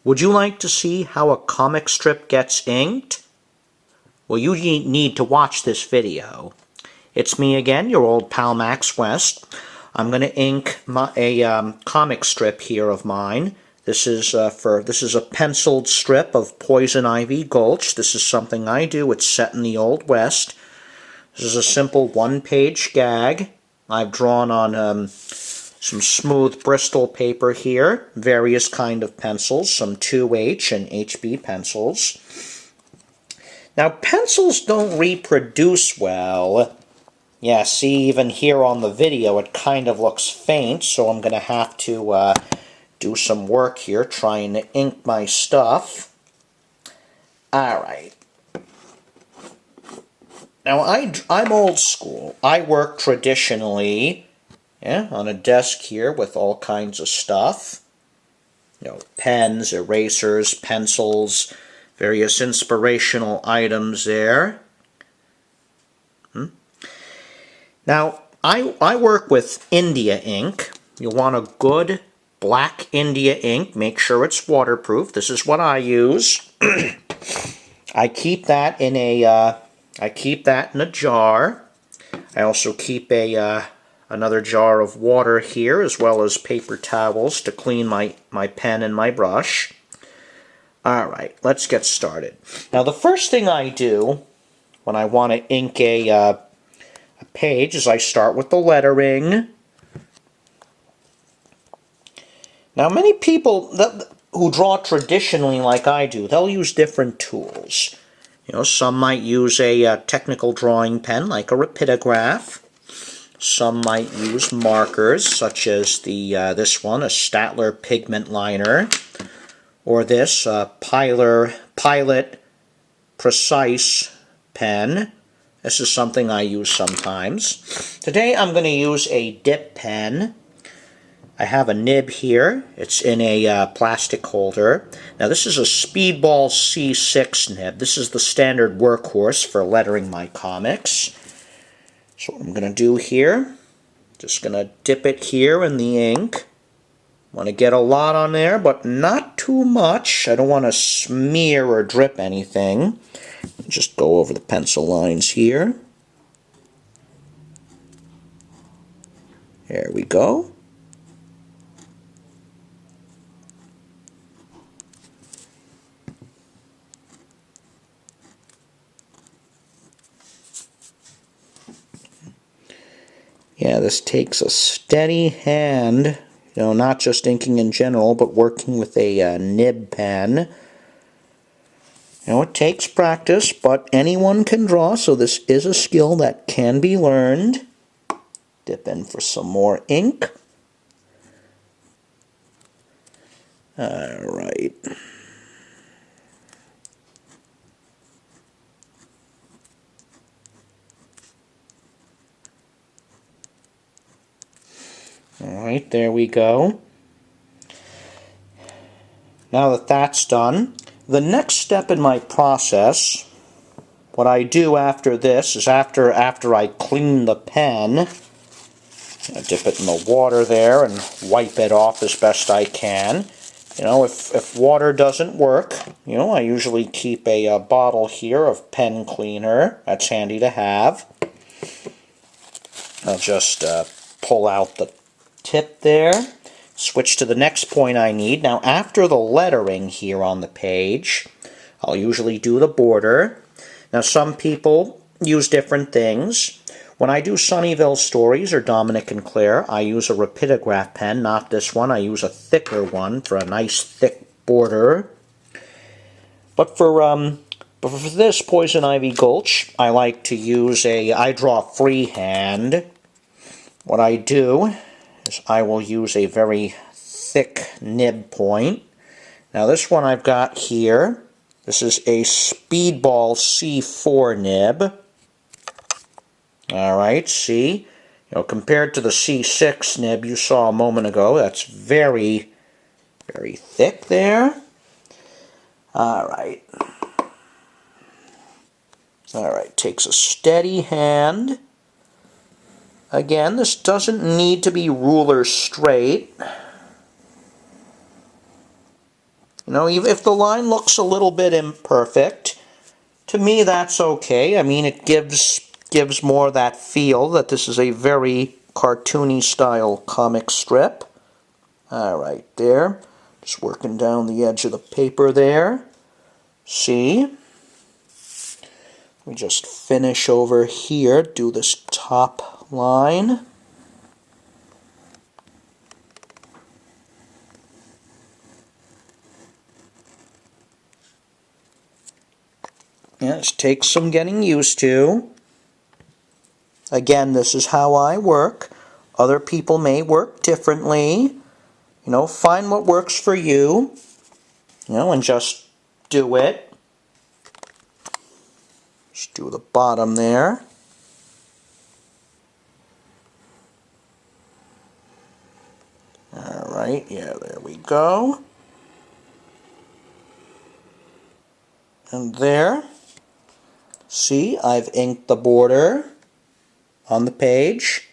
Would you like to see how a comic strip gets inked? Well, you need to watch this video. It's me again, your old pal Max West. I'm going to ink a comic strip here of mine. This is a penciled strip of Poison Ivy Gulch. This is something I do. It's set in the Old West. This is a simple one-page gag. I've drawn on some smooth Bristol paper here, various kind of pencils, some 2H and HB pencils. Now, pencils don't reproduce well. Yeah, see, even here on the video, it kind of looks faint, so I'm going to have to do some work here trying to ink my stuff. Alright. Now, I'm old school. I work traditionally on a desk here with all kinds of stuff. You know, pens, erasers, pencils, various inspirational items there. Now, I work with India ink. You'll want a good black India ink. Make sure it's waterproof. This is what I use. I keep that in a jar. I also keep another jar of water here, as well as paper towels to clean my pen and my brush. Alright, let's get started. Now, the first thing I do when I want to ink a page is I start with the lettering. Now, many people who draw traditionally like I do, they'll use different tools. You know, some might use a technical drawing pen like a rapidograph. Some might use markers, such as this one, a Staedtler pigment liner, or this Pilot Precise pen. This is something I use sometimes. Today I'm going to use a dip pen. I have a nib here. It's in a plastic holder. Now, this is a Speedball C6 nib. This is the standard workhorse for lettering my comics. So what I'm going to do here, just going to dip it here in the ink. Want to get a lot on there, but not too much. I don't want to smear or drip anything. Just go over the pencil lines here. There we go. Yeah, this takes a steady hand, you know, not just inking in general, but working with a nib pen. You know, it takes practice, but anyone can draw, so this is a skill that can be learned. Dip in for some more ink. Alright. Alright, there we go. Now that that's done, the next step in my process, what I do after this is after I clean the pen, I dip it in the water there and wipe it off as best I can. You know, if water doesn't work, you know, I usually keep a bottle here of pen cleaner. That's handy to have. I'll just pull out the tip there. Switch to the next point I need. Now, after the lettering here on the page, I'll usually do the border. Now, some people use different things. When I do Sunnyvale Stories or Dominic and Claire, I use a rapidograph pen, not this one. I use a thicker one for a nice thick border. But for this Poison Ivy Gulch, I like to use I draw freehand. What I do is I will use a very thick nib point. Now, this one I've got here, this is a Speedball C4 nib. Alright, see? You know, compared to the C6 nib you saw a moment ago, that's very, very thick there. Alright. Alright, takes a steady hand. Again, this doesn't need to be ruler straight. You know, even if the line looks a little bit imperfect, to me that's okay. I mean, it gives more that feel that this is a very cartoony style comic strip. Alright, there. Just working down the edge of the paper there. See? We just finish over here, do this top line. Yeah, this takes some getting used to. Again, this is how I work. Other people may work differently. You know, find what works for you. You know, and just do it. Just do the bottom there. Alright, yeah, there we go. And there. See, I've inked the border on the page.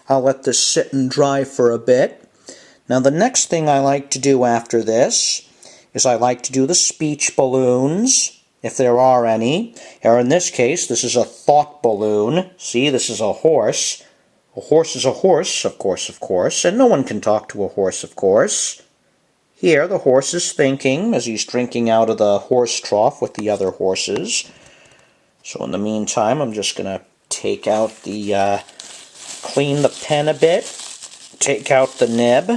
I'll let this sit and dry for a bit. Now the next thing I like to do after this is I like to do the speech balloons, if there are any. Or in this case, this is a thought balloon. See, this is a horse. A horse is a horse, of course, and no one can talk to a horse, of course. Here, the horse is thinking as he's drinking out of the horse trough with the other horses. So in the meantime, I'm just going to take out the, clean the pen a bit, take out the nib.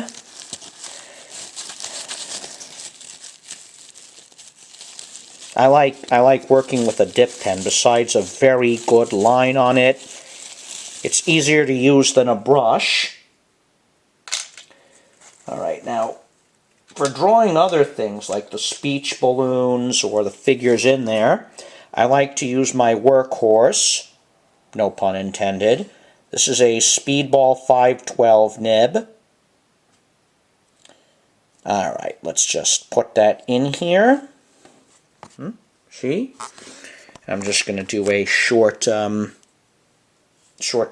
I like working with a dip pen. Besides a very good line on it, it's easier to use than a brush. Alright, now, for drawing other things like the speech balloons or the figures in there, I like to use my workhorse, no pun intended. This is a Speedball 512 nib. Alright, let's just put that in here. See? I'm just going to do a short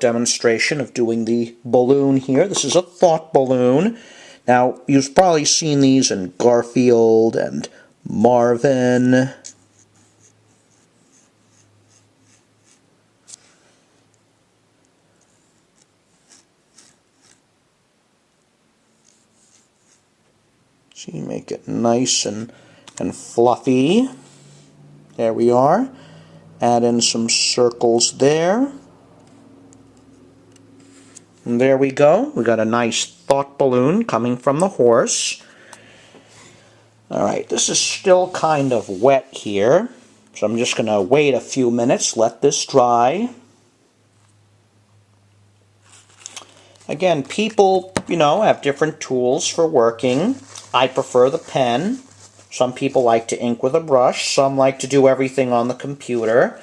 demonstration of doing the balloon here. This is a thought balloon. Now, you've probably seen these in Garfield and Marvin. See, make it nice and fluffy. There we are. Add in some circles there. And there we go. We got a nice thought balloon coming from the horse. Alright, this is still kind of wet here. So I'm just going to wait a few minutes, let this dry. Again, people, you know, have different tools for working. I prefer the pen. Some people like to ink with a brush. Some like to do everything on the computer.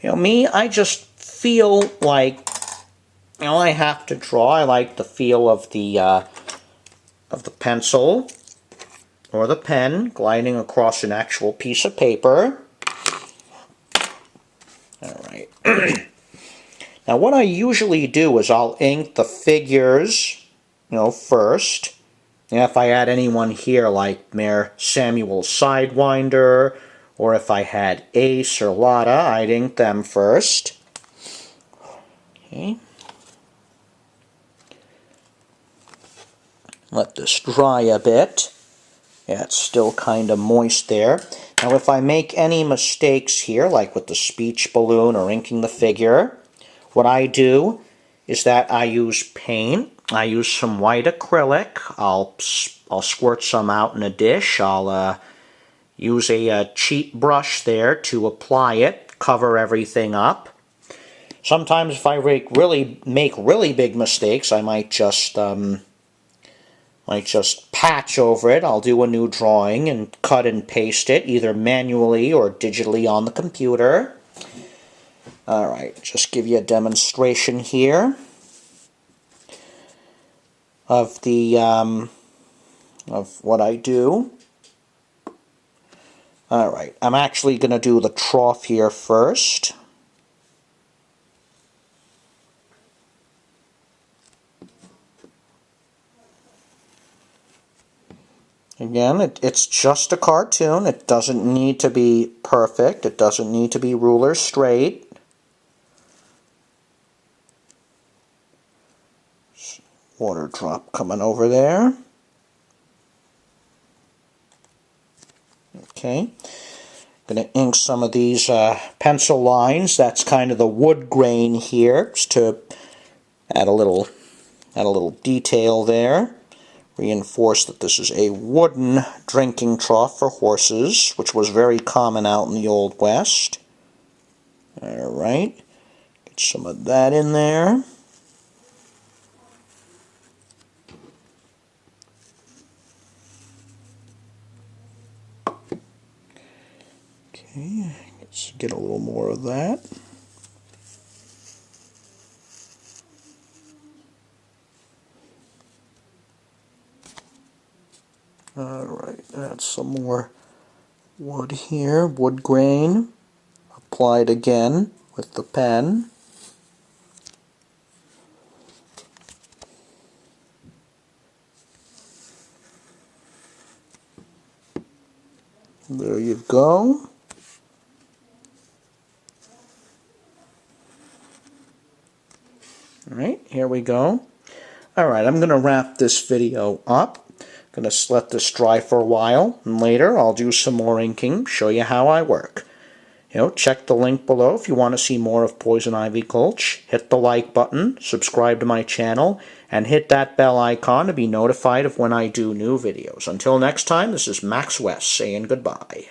You know, me, I just feel like, you know, I have to draw. I like the feel of the pencil or the pen gliding across an actual piece of paper. Alright. Now what I usually do is I'll ink the figures, you know, first. And if I had anyone here like Mayor Samuel Sidewinder, or if I had Ace or Lotta, I'd ink them first. Okay. Let this dry a bit. Yeah, it's still kind of moist there. Now if I make any mistakes here, like with the speech balloon or inking the figure, what I do is that I use paint. I use some white acrylic. I'll squirt some out in a dish. I'll use a cheap brush there to apply it, cover everything up. Sometimes if I make really big mistakes, I might just patch over it. I'll do a new drawing and cut and paste it, either manually or digitally on the computer. Alright, just give you a demonstration here of the of what I do. Alright, I'm actually going to do the trough here first. Again, it's just a cartoon. It doesn't need to be perfect. It doesn't need to be ruler straight. Water drop coming over there. Okay. Going to ink some of these pencil lines. That's kind of the wood grain here, just to add a little detail there. Reinforce that this is a wooden drinking trough for horses, which was very common out in the Old West. Alright, get some of that in there. Okay, let's get a little more of that. Alright, add some more wood here, wood grain, applied again with the pen. There you go. Alright, here we go. Alright, I'm going to wrap this video up. Going to let this dry for a while, and later I'll do some more inking, show you how I work. Check the link below if you want to see more of Poison Ivy Gulch. Hit the like button, subscribe to my channel, and hit that bell icon to be notified of when I do new videos. Until next time, this is Max West saying goodbye.